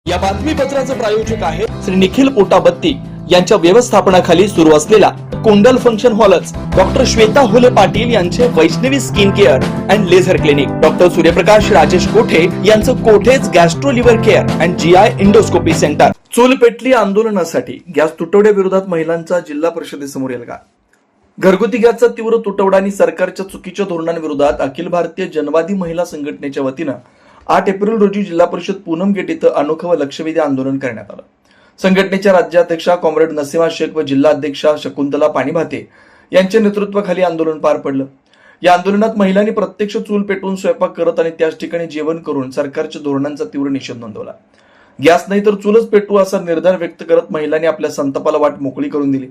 या बातमीपत्राचे प्रायोजक आहे श्री निखिल पोटाबत्ती यांच्या व्यवस्थापनाखाली सुरू असलेला कुंडल फंक्शन हॉलच डॉक्टर श्वेता होले पाटील यांचे Vaishnavi skin care and laser clinic, doctor Suryaprakash Rajesh Kothe यांचं Kothe's gastro liver care and GI endoscopy centre. चूल पेटली आंदोलनासाठी गॅस तुटवड्याविरोधात महिलांचा जिल्हा परिषदेसमोर एल्गार। घरगुती गॅसचा तीव्र तुटवडा आणि सरकारच्या चुकीच्या धोरणांविरोधात अखिल भारतीय जनवादी महिला संघटनेच्या वतीनं 8 एप्रिल रोजी जिल्हा परिषद पूनम गेट इथं अनोखं व लक्षवेधी आंदोलन करण्यात आलं। संघटनेच्या राज्याध्यक्षा कॉम्रेड नसीमा शेख व जिल्हा अध्यक्षा शकुंतला पाणीभाते यांच्या नेतृत्वाखाली आंदोलन पार पडलं। या आंदोलनात महिलांनी प्रत्यक्ष चूल पेटवून स्वयंपाक करत आणि त्याच ठिकाणी जेवण करून सरकारच्या धोरणांचा तीव्र निषेध नोंदवला। गॅस नाही तर चूलच पेटवू असा निर्धार व्यक्त करत महिलांनी आपल्या संतापाला वाट मोकळी करून दिली।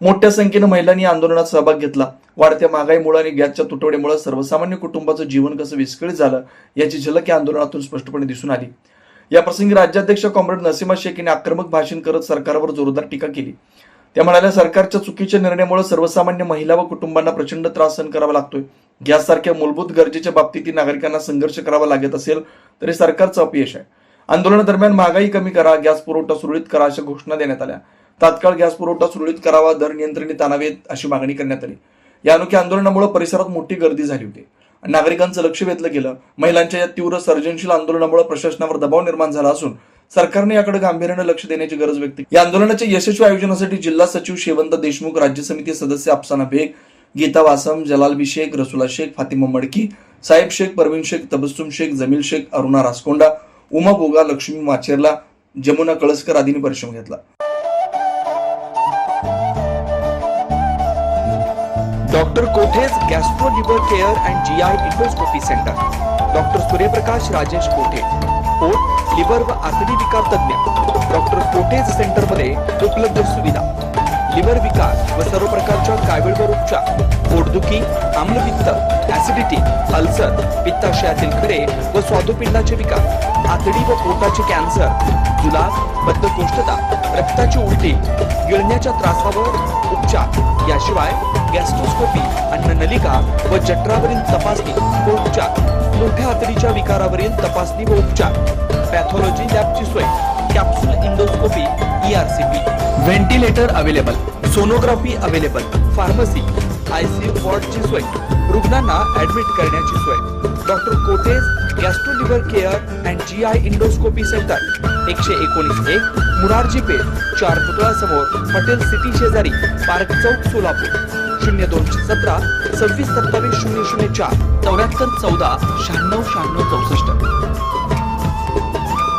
मोठ्या संख्येने महिलांनी आंदोलनात सहभाग घेतला। वाढत्या महागाईमुळे आणि गॅसच्या तुटवड्यामुळे सर्वसामान्य कुटुंबाचं जीवन कसं विस्कळीत झालं याची झलक या आंदोलनातून स्पष्टपणे दिसून आली। या प्रसंगी राज्याध्यक्ष कॉम्रेड नसीमा शेख यांनी आक्रमक भाषण करत सरकारवर जोरदार टीका केली। त्या म्हणाल्या, सरकारच्या चुकीच्या निर्णयामुळे सर्वसामान्य महिला व कुटुंबांना प्रचंड त्रास सहन करावा लागतोय। गॅस सारख्या मूलभूत गरजेच्या बाबतीत नागरिकांना संघर्ष करावा लागत असेल तरी सरकारचं अपयश आहे। आंदोलनादरम्यान महागाई कमी करा, गॅस पुरवठा सुरळीत करा अशा घोषणा देण्यात आल्या। तात्काळ गॅस पुरवठा सुरळीत करावा, दर नियंत्रणात आणावेत अशी मागणी करण्यात आली। या अनोख्या आंदोलनामुळे परिसरात मोठी गर्दी झाली होती। नागरिकांचं लक्ष वेधलं गेलं। महिलांच्या या तीव्र सर्जनशील आंदोलनामुळे प्रशासनावर दबाव निर्माण झाला असून सरकारने याकडे गांभीर्याने लक्ष देण्याची गरज व्यक्त केली। या आंदोलनाच्या यशस्वी आयोजनासाठी जिल्हा सचिव शेवंत देशमुख, राज्य समिती सदस्य अफसाना बेग, गीता वासम, जलाल शेख, रसुला शेख, फातिमा मडकी, साहेब शेख, परवीन शेख, तबस्सुम शेख, जमील शेख, अरुणा रासकोंडा, उमा बोगा, लक्ष्मी माचेरला, जमुना कळसकर आदींनी परिश्रम घेतला। Doctor Kothe's gastro liver care and GI endoscopy centre, doctor Suryaprakash Rajesh कोठे, पोट, लिव्हर व आतडी विकार तज्ञ। डॉक्टर कोठेज सेंटर मध्ये उपलब्ध सुविधा, लिव्हर विकार व सर्व प्रकारच्या कावीळवर उपचार, पोटदुखी, आम्लपित्त, ऍसिडिटी, अल्सर, पित्ताशयातील खरे व स्वादुपिंडाचे विकार, आतडी व पोटाचे कॅन्सर, जुलाब, बद्धकोष्ठता, रक्ताची उलटी, गिळण्याच्या त्रासावर उपचार। याशिवाय गॅस्ट्रोस्कोपी, अन्ननलिका व जठरावरील तपासणी व उपचार, मोठ्या आतडीच्या विकारावरील तपासणी व उपचार, पॅथॉलॉजी लॅबची सोय, capsule endoscopy, ERCP, ventilator available, sonography available, pharmacy, ICU वॉर्डची सोय, रुग्णांना ऍडमिट करण्याची सोय। Doctor Kothe's gastro liver care and GI endoscopy centre, 119 Murarji Peth, 4 पुतळा समोर, हॉटेल सिटी शेजारी, पार्क चौक, सोलापूर। 0217 26 27 004 74 14 96 96 64।